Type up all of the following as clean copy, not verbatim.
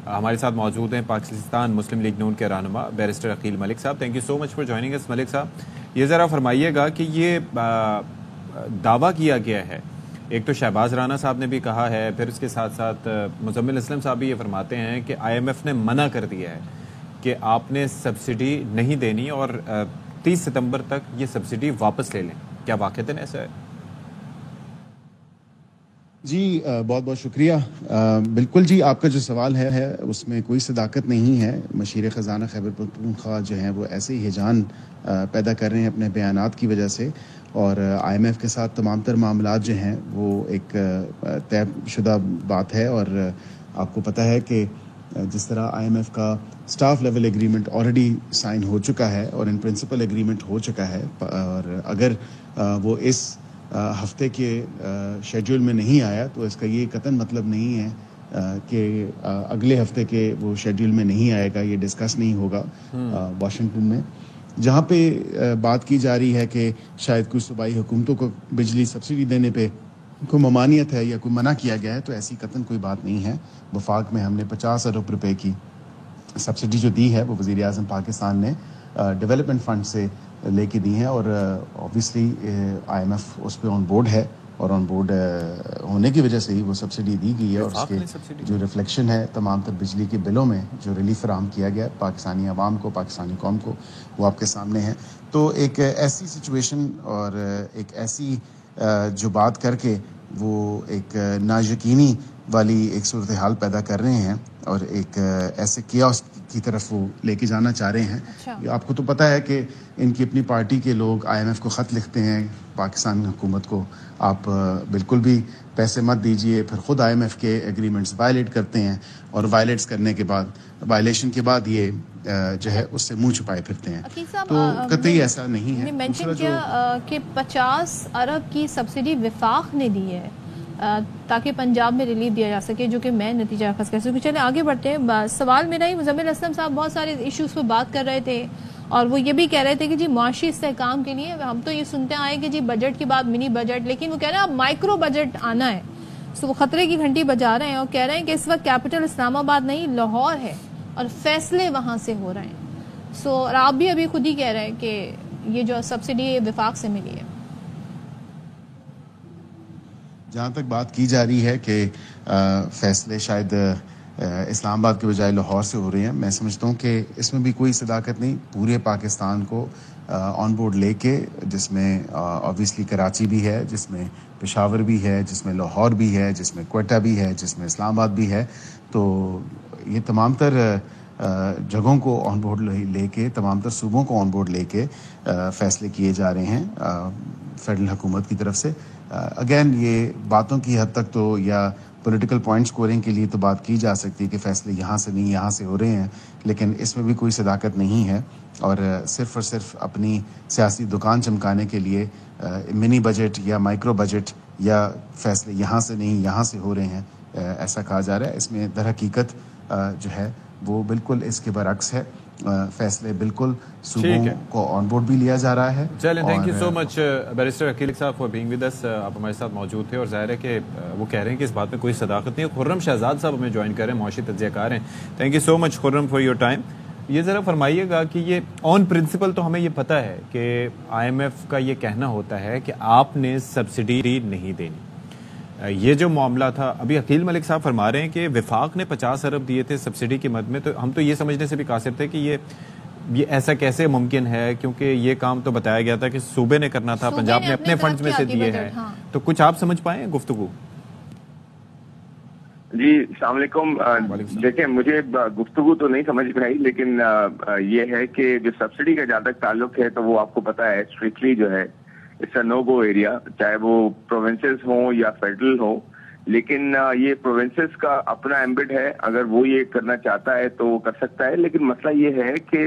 ہمارے ساتھ موجود ہیں پاکستان مسلم لیگ نون کے رہنما بیرسٹر عقیل ملک صاحب. Thank you so much for joining us. Malik صاحب یہ ذرا فرمائیے گا کہ یہ دعویٰ کیا گیا ہے، ایک تو شہباز رانا صاحب نے بھی کہا ہے، پھر اس کے ساتھ ساتھ مزمل اسلم صاحب بھی یہ فرماتے ہیں کہ آئی ایم ایف نے منع کر دیا ہے کہ آپ نے سبسڈی نہیں دینی اور 30 ستمبر تک یہ سبسڈی واپس لے لیں. کیا واقعتاً ایسا ہے؟ جی بہت بہت شکریہ. بالکل جی، آپ کا جو سوال ہے اس میں کوئی صداقت نہیں ہے. مشیر خزانہ خیبر پختونخوا جو ہیں وہ ایسے ہی ہیجان پیدا کر رہے ہیں اپنے بیانات کی وجہ سے، اور آئی ایم ایف کے ساتھ تمام تر معاملات جو ہیں وہ ایک طے شدہ بات ہے. اور آپ کو پتہ ہے کہ جس طرح آئی ایم ایف کا staff level agreement already sign ہو چکا ہے اور ان پرنسپل ایگریمنٹ ہو چکا ہے، اور اگر وہ اس ہفتے کے شیڈول میں نہیں آیا تو اس کا یہ قطعاً مطلب نہیں ہے کہ اگلے ہفتے کے وہ شیڈول میں نہیں آئے گا، یہ ڈسکس نہیں ہوگا واشنگٹن میں. جہاں پہ بات کی جا رہی ہے کہ شاید کچھ صوبائی حکومتوں کو بجلی سبسڈی دینے پہ کوئی ممانعت ہے یا کوئی منع کیا گیا ہے، تو ایسی قطعاً کوئی بات نہیں ہے. وفاق میں ہم نے 50 ارب روپے کی سبسڈی جو دی ہے وہ وزیر اعظم پاکستان نے ڈیولپمنٹ فنڈ سے لے کے دی ہیں، اور اوبیسلی آئی ایم ایف اس پہ آن بورڈ ہے، اور آن بورڈ ہونے کی وجہ سے ہی وہ سبسڈی دی گئی ہے. اور اس کے جو ریفلیکشن ہے تمام تر بجلی کے بلوں میں جو ریلیف فراہم کیا گیا پاکستانی عوام کو، پاکستانی قوم کو، وہ آپ کے سامنے ہے. تو ایک ایسی سچویشن اور ایک ایسی جو بات کر کے وہ ایک نایقینی والی ایک صورتحال پیدا کر رہے ہیں اور ایک ایسے کیاس کی طرف وہ لے کے جانا چاہ رہے ہیں. آپ کو تو پتہ ہے کہ ان کی اپنی پارٹی کے لوگ آئی ایم ایف کو خط لکھتے ہیں پاکستان حکومت کو، آپ بالکل بھی پیسے مت دیجئے، پھر خود آئی ایم ایف کے ایگریمنٹس وائلیٹ کرتے ہیں، اور وائلیٹس کرنے کے بعد، وائلیشن کے بعد یہ جو ہے اس سے منہ چھپائے پھرتے ہیں. تو قطعی ایسا نہیں ہے. مینشن کیا کہ 50 ارب کی سبسڈی وفاق نے دی ہے تاکہ پنجاب میں ریلیف دیا جا سکے، جو کہ میں نتیجہ اخذ کر سکوں. چلیں آگے بڑھتے ہیں. سوال میرا ہی، مزمل اسلم صاحب بہت سارے ایشوز پہ بات کر رہے تھے اور وہ یہ بھی کہہ رہے تھے کہ جی معاشی استحکام کے لیے ہم تو یہ سنتے آئے کہ جی بجٹ کے بعد منی بجٹ، لیکن وہ کہہ رہے ہیں اب مائکرو بجٹ آنا ہے. وہ خطرے کی گھنٹی بجا رہے ہیں اور کہہ رہے ہیں کہ اس وقت کیپٹل اسلام آباد نہیں لاہور ہے اور فیصلے وہاں سے ہو رہے ہیں. اور آپ بھی ابھی خود ہی کہہ رہے ہیں کہ یہ جو سبسڈی وفاق سے ملی ہے. جہاں تک بات کی جا رہی ہے کہ فیصلے شاید اسلام آباد کے بجائے لاہور سے ہو رہے ہیں، میں سمجھتا ہوں کہ اس میں بھی کوئی صداقت نہیں. پورے پاکستان کو آن بورڈ لے کے، جس میں آبویسلی کراچی بھی ہے، جس میں پشاور بھی ہے، جس میں لاہور بھی ہے، جس میں کوئٹہ بھی ہے، جس میں اسلام آباد بھی ہے، تو یہ تمام تر جگہوں کو آن بورڈ لے کے، تمام تر صوبوں کو آن بورڈ لے کے فیصلے کیے جا رہے ہیں فیڈرل حکومت کی طرف سے. اگین یہ باتوں کی حد تک تو یا پولیٹیکل پوائنٹ سکورنگ کے لیے تو بات کی جا سکتی ہے کہ فیصلے یہاں سے نہیں یہاں سے ہو رہے ہیں، لیکن اس میں بھی کوئی صداقت نہیں ہے. اور صرف اور صرف اپنی سیاسی دکان چمکانے کے لیے منی بجٹ یا مائکرو بجٹ یا فیصلے یہاں سے نہیں یہاں سے ہو رہے ہیں ایسا کہا جا رہا ہے. اس میں در حقیقت جو ہے وہ بالکل اس کے برعکس ہے. فیصلے بالکل صوبوں کو آن بورڈ بھی لیا جا رہا ہے. چلیں، thank you so much barrister Aqeel sahab for being with us. آپ ہمارے ساتھ موجود تھے اور ظاہر ہے کہ وہ کہہ رہے ہیں کہ اس بات میں کوئی صداقت نہیں ہے. خرم شہزاد صاحب ہمیں جوائن کر رہے ہیں، معاشی تجزیہ کار ہیں. Thank you so much Khurram for your time. یہ ذرا فرمائیے گا کہ یہ آن پرنسپل تو ہمیں یہ پتہ ہے کہ آئی ایم ایف کا یہ کہنا ہوتا ہے کہ آپ نے سبسڈی نہیں دینی. یہ جو معاملہ تھا، ابھی عقیل ملک صاحب فرما رہے ہیں کہ وفاق نے 50 ارب دیے تھے سبسڈی کی مد میں، تو ہم تو یہ سمجھنے سے بھی قاصر تھے کہ یہ ایسا کیسے ممکن ہے، کیونکہ یہ کام تو بتایا گیا تھا کہ صوبے نے کرنا تھا، پنجاب نے اپنے فنڈز میں سے دیے ہیں. تو کچھ آپ سمجھ پائیں گفتگو؟ جی السلام علیکم. دیکھیں مجھے گفتگو تو نہیں سمجھ میں آئی، لیکن یہ ہے کہ جو سبسڈی کا جہاں تک تعلق ہے تو وہ آپ کو پتا ہے اسٹرکٹلی جو ہے it's a know go area, چاہے وہ پروونسز ہوں یا فیڈرل ہوں. لیکن یہ پروونسز کا اپنا ایمبٹ ہے، اگر وہ یہ کرنا چاہتا ہے تو وہ کر سکتا ہے. لیکن مسئلہ یہ ہے کہ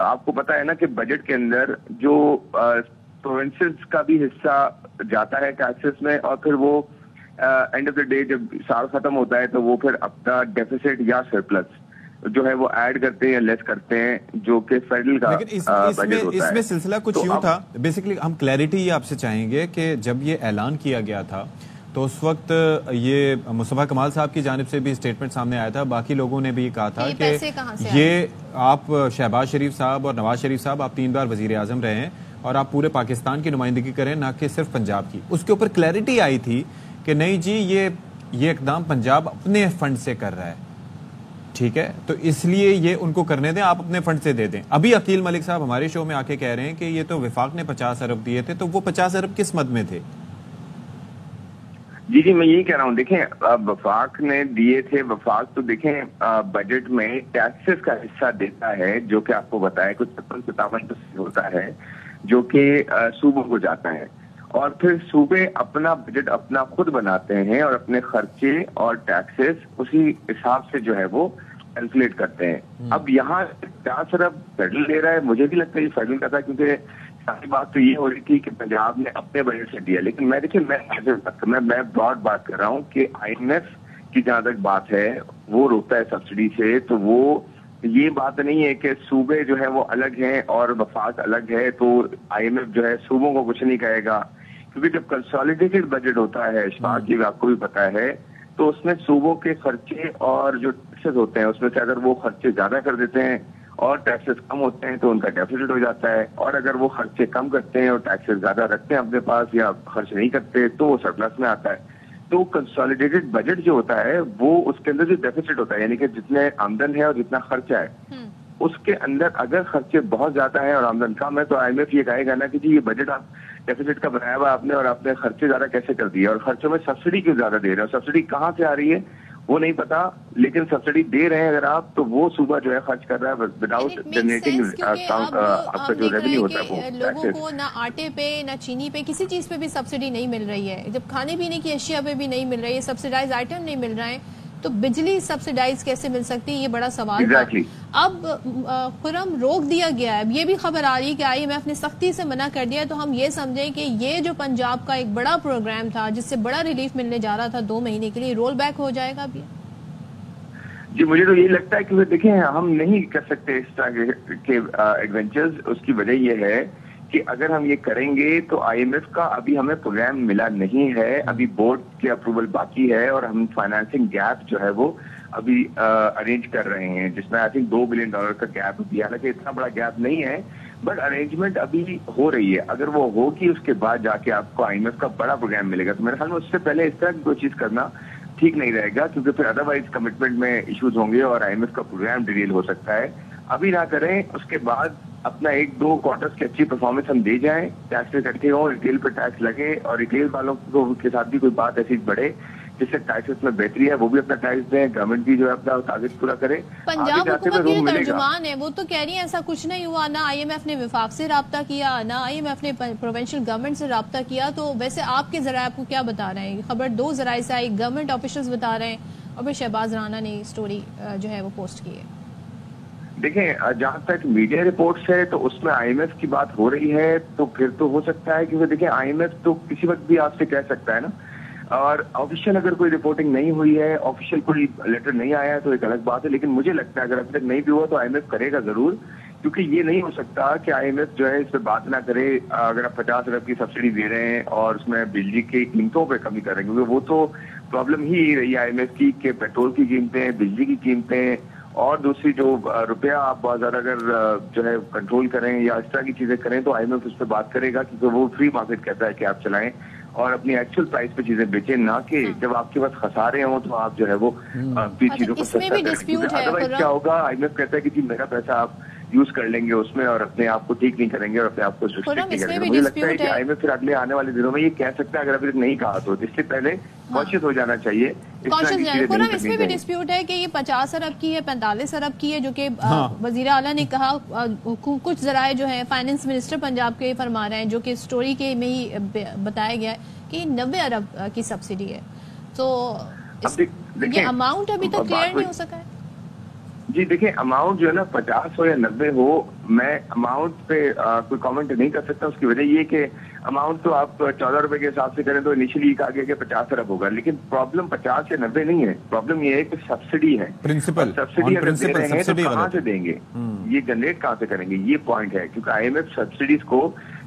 آپ کو پتا ہے نا کہ بجٹ کے اندر جو پروونسز کا بھی حصہ جاتا ہے ٹیکسز میں، اور پھر وہ اینڈ آف دا ڈے جب سال ختم ہوتا ہے تو وہ پھر اپنا ڈیفیسٹ یا سرپلس جو ہے وہ ایڈ کرتے ہیں یا لیس کرتے ہیں، جو کہ فیڈرل کا بجٹ ہوتا ہے. اس میں سلسلہ کچھ یوں تھا، بیسیکلی ہم کلیئرٹی یہ آپ سے چاہیں گے کہ جب یہ اعلان کیا گیا تھا تو اس وقت یہ مصطفیٰ کمال صاحب کی جانب سے بھی اسٹیٹمنٹ سامنے آیا تھا, باقی لوگوں نے بھی کہا تھا کہ یہ آپ شہباز شریف صاحب اور نواز شریف صاحب آپ 3 بار وزیر اعظم رہے ہیں اور آپ پورے پاکستان کی نمائندگی کریں, نہ کہ صرف پنجاب کی. اس کے اوپر کلیئرٹی آئی تھی کہ نہیں جی یہ اقدام پنجاب اپنے فنڈ سے کر رہا ہے, ٹھیک ہے, تو اس لیے یہ ان کو کرنے دیں, آپ اپنے فنڈ سے دے دیں. ابھی عقیل ملک صاحب ہمارے شو میں آ کے کہہ رہے ہیں کہ یہ تو وفاق نے 50 ارب دیے تھے, تو وہ 50 ارب کس مد میں تھے؟ جی میں یہی کہہ رہا ہوں, دیکھیں وفاق نے دیے تھے. وفاق تو دیکھیں بجٹ میں ٹیکسز کا حصہ دیتا ہے جو کہ آپ کو بتایا کچھ 57% ہوتا ہے جو کہ صوبوں کو جاتا ہے, اور پھر صوبے اپنا بجٹ اپنا خود بناتے ہیں اور اپنے خرچے اور ٹیکسز اسی حساب سے جو ہے وہ کیلکولیٹ کرتے ہیں. اب یہاں 50 ارب فیڈرل دے رہا ہے, مجھے بھی لگتا ہے یہ فیڈرل کا تھا, کیونکہ ساری بات تو یہ ہو رہی تھی کہ پنجاب نے اپنے بجٹ سے دیا. لیکن میں دیکھیں میں براڈ بات کر رہا ہوں کہ آئی ایم ایف کی جہاں تک بات ہے وہ روکتا ہے سبسڈی سے, تو وہ یہ بات نہیں ہے کہ صوبے جو ہے وہ الگ ہیں اور وفاق الگ ہے, تو آئی ایم ایف جو ہے صوبوں کو کچھ نہیں کہے گا, کیونکہ جب کنسالیڈیٹڈ بجٹ ہوتا ہے اشفاق جی آپ کو بھی پتا ہے, تو اس میں صوبوں کے خرچے اور جو ٹیکسز ہوتے ہیں اس میں سے اگر وہ خرچے زیادہ کر دیتے ہیں اور ٹیکسز کم ہوتے ہیں تو ان کا ڈیفیسٹ ہو جاتا ہے, اور اگر وہ خرچے کم کرتے ہیں اور ٹیکسز زیادہ رکھتے ہیں اپنے پاس یا خرچ نہیں کرتے تو وہ سرپلس میں آتا ہے. تو کنسالیڈیٹڈ بجٹ جو ہوتا ہے وہ اس کے اندر جو ڈیفیسٹ ہوتا ہے, یعنی کہ جتنے آمدن ہے اور جتنا خرچہ ہے اس کے اندر اگر خرچے بہت زیادہ ہیں اور آمدن کم ہے تو آئی ایم ایف یہ کہے گا نا کہ جی یہ بجٹ آپ ڈیفیسٹ کا بنایا ہوا آپ نے اور آپ نے خرچے زیادہ کیسے کر دیے, اور خرچوں میں سبسڈی کیوں زیادہ دے رہے ہیں, سبسڈی کہاں سے آ رہی ہے وہ نہیں پتا, لیکن سبسڈی دے رہے ہیں اگر آپ تو وہ صوبہ جو ہے خرچ کر رہا ہے وداؤٹ جنریٹنگ آپ کا جو ریونیو ہوتا ہے وہ. لوگوں کو نہ آٹے پہ نہ چینی پہ کسی چیز پہ بھی سبسڈی نہیں مل رہی ہے, جب کھانے پینے کی اشیاء پہ بھی نہیں مل رہی ہے, سبسڈائز آئٹم نہیں مل رہے ہیں, تو بجلی سبسڈائز کیسے مل سکتی ہے, یہ بڑا سوال تھا. اب خرم روک دیا گیا ہے, یہ بھی خبر آ رہی ہے کہ آئی ایم ایف نے سختی سے منع کر دیا, تو ہم یہ سمجھیں کہ یہ جو پنجاب کا ایک بڑا پروگرام تھا جس سے بڑا ریلیف ملنے جا رہا تھا 2 مہینے کے لیے, رول بیک ہو جائے گا ابھی. جی مجھے تو یہی لگتا ہے کہ دیکھیں ہم نہیں کر سکتے اس طرح کے ایڈونچرز. اس کی وجہ یہ ہے کہ اگر ہم یہ کریں گے تو آئی ایم ایف کا ابھی ہمیں پروگرام ملا نہیں ہے, ابھی بورڈ کے اپروول باقی ہے, اور ہم فائنانسنگ گیپ جو ہے وہ ابھی ارینج کر رہے ہیں جس میں آئی تھنک $2 بلین کا گیپ بھی, حالانکہ اتنا بڑا گیپ نہیں ہے بٹ ارینجمنٹ ابھی ہو رہی ہے. اگر وہ ہوگی اس کے بعد جا کے آپ کو آئی ایم ایف کا بڑا پروگرام ملے گا, تو میرے خیال میں اس سے پہلے اس طرح کی کوئی چیز کرنا ٹھیک نہیں رہے گا, کیونکہ پھر ادروائز کمٹمنٹ میں ایشوز ہوں گے اور آئی ایم ایف کا پروگرام ڈیریل ہو سکتا ہے. ابھی نہ کریں, اس کے بعد اپنا 1-2 کوارٹرز کی اچھی پرفارمنس ہم دے جائیں, ٹیکس اکٹھے ہوں, ریٹیل پہ ٹیکس لگے اور ریٹیل والوں کے ساتھ بھی کوئی بات ایسی بڑھے جس سے ٹیکسز میں بہتری ہے, وہ بھی اپنا ٹیکس دیں, گورنمنٹ بھی جو ہے اپنا ٹارگیٹ پورا کرے. پنجاب حکومت کی ترجمان ہے وہ تو کہہ رہی ہے ایسا کچھ نہیں ہوا, نہ آئی ایم ایف نے وفاق سے رابطہ کیا, نہ آئی ایم ایف نے پروونشل گورنمنٹ سے رابطہ کیا. تو ویسے آپ کے ذرائع آپ کو کیا بتا رہے ہیں؟ خبر 2 ذرائع سے آئی, گورنمنٹ آفیشلز بتا رہے ہیں اور پھر شہباز رانا نے اسٹوری جو ہے وہ پوسٹ کی ہے. دیکھیں جہاں تک میڈیا رپورٹس ہے تو اس میں آئی ایم ایف کی بات ہو رہی ہے, تو پھر تو ہو سکتا ہے, کیونکہ دیکھیں آئی ایم ایف تو کسی وقت بھی آپ سے کہہ سکتا ہے نا, اور آفیشیل اگر کوئی رپورٹنگ نہیں ہوئی ہے, آفیشیل کوئی لیٹر نہیں آیا ہے تو ایک الگ بات ہے, لیکن مجھے لگتا ہے اگر ابھی تک نہیں بھی ہوا تو آئی ایم ایف کرے گا ضرور, کیونکہ یہ نہیں ہو سکتا کہ آئی ایم ایف جو ہے اس پہ بات نہ کرے. اگر آپ 50 ارب کی سبسڈی دے رہے ہیں اور اس میں بجلی کی قیمتوں پہ کمی کر رہے ہیں, کیونکہ وہ تو پرابلم ہی رہی ہے آئی ایم ایف کی کہ پیٹرول کی قیمتیں, بجلی کی قیمتیں, اور دوسری جو روپیہ آپ بہت زیادہ اگر جو ہے کنٹرول کریں یا اس طرح کی چیزیں کریں تو آئی ایم ایف اس پہ بات کرے گا, کیونکہ وہ فری مارکیٹ کہتا ہے کہ آپ چلائیں اور اپنی ایکچوئل پرائس پہ چیزیں بیچیں, نہ کہ جب آپ کے پاس خسارے ہوں تو آپ جو ہے وہ چیزوں کو سستا کریں. ادروائز کیا ہوگا, آئی ایم ایف کہتا ہے کہ جی میرا پیسہ آپ یوز کر لیں گے اس میں اور اپنے آپ کو ٹھیک نہیں کریں گے اور اپنے آپ کو ریسٹرکٹ نہیں کریں گے. مجھے لگتا ہے کہ آئی ایم ایف پھر اگلے آنے والے دنوں میں یہ کہہ سکتا ہے, اگر ابھی تک نہیں کہا تو اس سے پہلے کانشیس ہو جانا چاہیے. اس میں بھی ڈسپیوٹ ہے کہ یہ 50 ارب کی ہے, 45 ارب کی ہے, جو کہ وزیر اعلیٰ نے کہا. کچھ ذرائع جو ہیں فائنانس منسٹر پنجاب کے فرما رہے ہیں, جو کہ اسٹوری کے میں ہی بتایا گیا ہے کہ 90 ارب کی سبسڈی ہے. تو یہ اماؤنٹ ابھی تک کلیئر نہیں ہو سکا ہے. جی دیکھیں اماؤنٹ جو ہے نا 50 ہو یا 90 ہو, میں اماؤنٹ پہ کوئی کامنٹ نہیں کر سکتا. اس کی وجہ یہ کہ اماؤنٹ تو آپ 14 روپے کے حساب سے کریں تو انیشلی کہا گیا کہ 50 ارب ہوگا, لیکن پرابلم 50 یا 90 نہیں ہے, پرابلم یہ ہے کہ سبسڈی ہے. سبسڈی اگر دے رہے ہیں تو کہاں سے دیں گے, یہ جنریٹ کہاں سے کریں گے, یہ پوائنٹ ہے. کیونکہ آئی ایم ایف سبسڈیز کو